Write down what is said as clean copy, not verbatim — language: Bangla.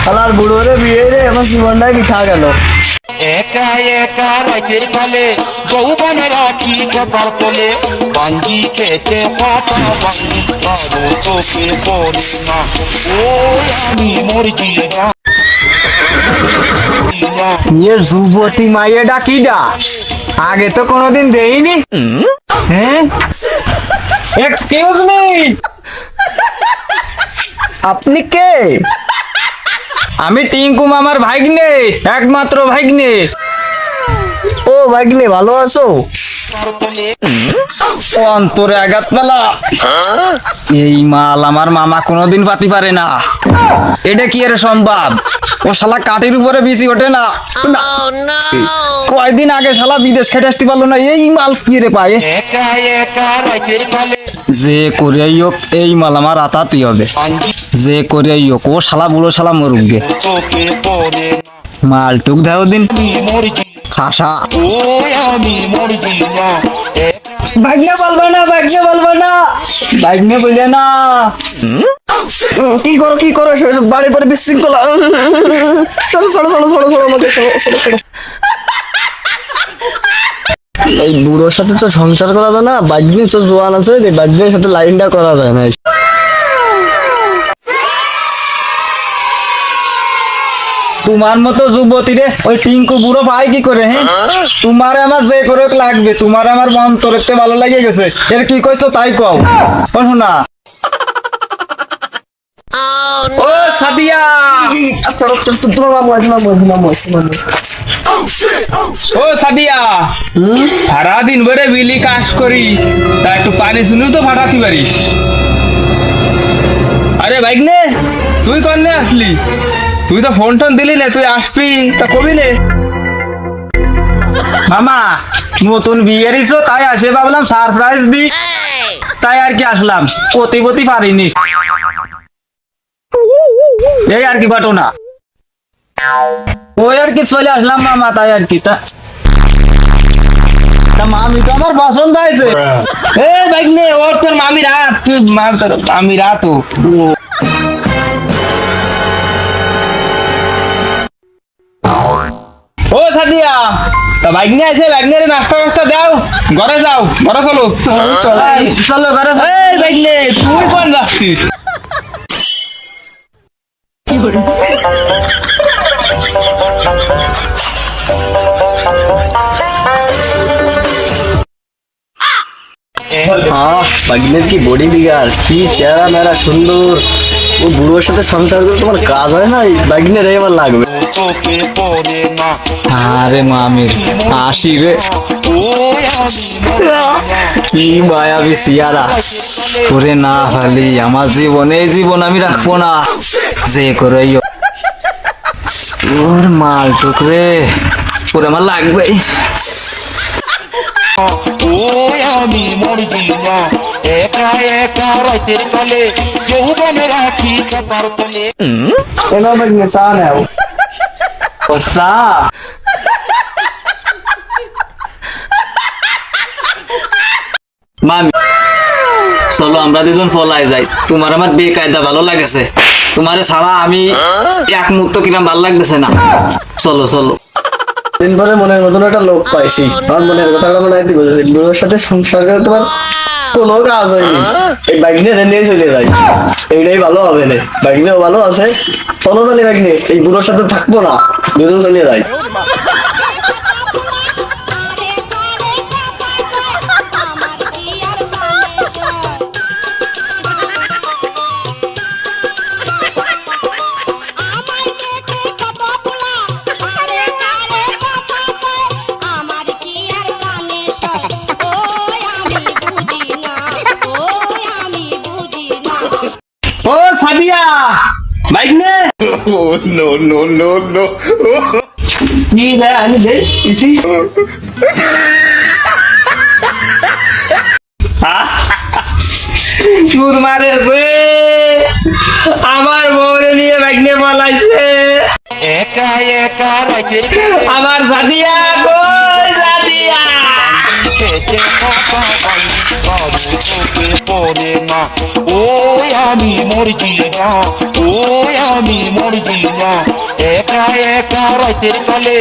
আলার বুড়ো রে বিয়ে রে আমার জীবনটাই মিঠা গেল। একা একা রাতের কালে যৌবন রাখি কপাল তোলে বাঙ্গি খেতে পাতা বাঙ্গি কারো চোখে পড়ে না ও আমি মরছি না ইয়ে যুবতী মাইয়াটা কিডা? আগে তো কোনোদিন দেইনি। হ্যাঁ, এক্সকিউজ মি, আপনি কে? আমি টিঙ্কু মামার ভাগ্নে, একমাত্র ভাগ্নে। ও ভাগ্নে, ভালো আছো? অন্তরে আঘাত মেলা। এই মাল আমার মামা কোনোদিন পাতি পারে না। এটা কি এর সম্ভব? ও শালা কাঠের উপরে বিচি ওঠে না। কয়দিন আগে শালা বিদেশ খেটে আসতে পারলো না, এই মাল কি রে পায়? একা একা রাতের কালে যে করে হোক এই মাল আমার আতাতেই হবে। যে করে হোক ও শালা বুড়ো শালা মরুক গে। চোখে পড়ে না মাল টুক দেও দিন আমি মরছি খাসা। ও আমি মরছি না ভাগ্নে বলবো না, ভাগ্নে বলবো না, ভাগ্নে বলে না। কি করো কি করো, বাড়ি পরে বিশৃঙ্খলা। চলো চলো চলো চলো চলো আমাকে চলো চলো চলো। এই বুড়োর সাথে তো সংসার করা যায় না, বাগ্নি তো জোয়ান আছে, বাগ্নির সাথে লাইনটা করা যায় না। তোমার মতো যুবতী রে ওই টিঙ্কু বুড়ো ভাই কি করে? হ্যাঁ, তোমার আমার যে করে লাগবে, তোমার আমার অন্তরেতে ভালো লাগে গেছে। এর কি কইছো তাই কও। ও শোনা, ও সাদিয়া, ও সাদিয়া, সারাদিন ভরে বিলি কাজ করি, তা একটু পানি শুনেও তো ফাটাতে পারিস। আরে ভাইগনে, তুই কনে আসলি? তুই তো ফোন টোন দিলি না, তুই আসবি তা কবি নে। মামা নতুন বিয়ে দিছো তাই আসে ভাবলাম সারপ্রাইজ দি, তাই আর কি আসলাম। পতি পারিনি, এই আর কি ঘটনা। ওই আর কি চলে আসলাম মামা, তাই আর কি। তা মামি তো আমার পছন্দ হয়েছে। এ ভাইগনে, ও তোর মামি রাত, তুই তোর মামি রাত। ও সাদিয়া, তা ভাগ্নে আছে, ভাগ্নের নাস্তা ফাস্তা দাও, ঘরে যাও, ঘরে চলো চলো ঘরে। এই ভাগ্নে, তুই কোন যাচ্ছিস? ভাগ্নের কি বডি বিগার, কি চেহারা মেরা সুন্দর। ও বুড়োর সাথে সংসার করে তোমার কাজ হয় না, ভাগ্নের এবার লাগবে। চোখে পড়ে না আরে মামির আসি রে, ও আমি কি মায়াবী সিয়ারা করে না হালি আমার জীবনে, এই জীবন আমি রাখবো না। যে করে ওর মাল টুকরে ওরে আমার লাগবে। ও আমি মরছি না একা একা রাতের কালে যৌবন রাখি কপাল তোলে এনো ভাগ্নে চা নাও। ও চা? মামি চলো আমরা দুজন ফলাই যাই, তোমার আমার বেকায়দা ভালো লাগেছে। তোমারে ছাড়া আমি এক মুহূর্ত কিরম ভালো লাগতেছে না। চলো চলো। দিন পরে মনের মতন একটা লোক পাইছি, আমার মনের কথাটা মনে হয় বুঝেছি। বুড়োর সাথে সংসার করে তোমার কোনো কাজ হয়নি, এই বাইকনে নিয়ে চলে যাই, এইটাই ভালো হবে না। বাইকনেও ভালো আছে, চলো তাহলে বাইকনে, এই বুড়োর সাথে থাকবো না, দুজন চলে যাই। ও সাদিয়া, বাইক নে। no no no no কি না আমি দেই ইটি। সুদ মারেছে, আমার বউরে নিয়ে বাইকনে পালাইছে। একা একা রাতের আমার সাদিয়া কই? সাদিয়া খেতে পাতা বাঙ্গি কারো চোখে পড়ে না ও আমি মরছি না ও আমি মরছি বুঝলি না একা একা রাতের কালে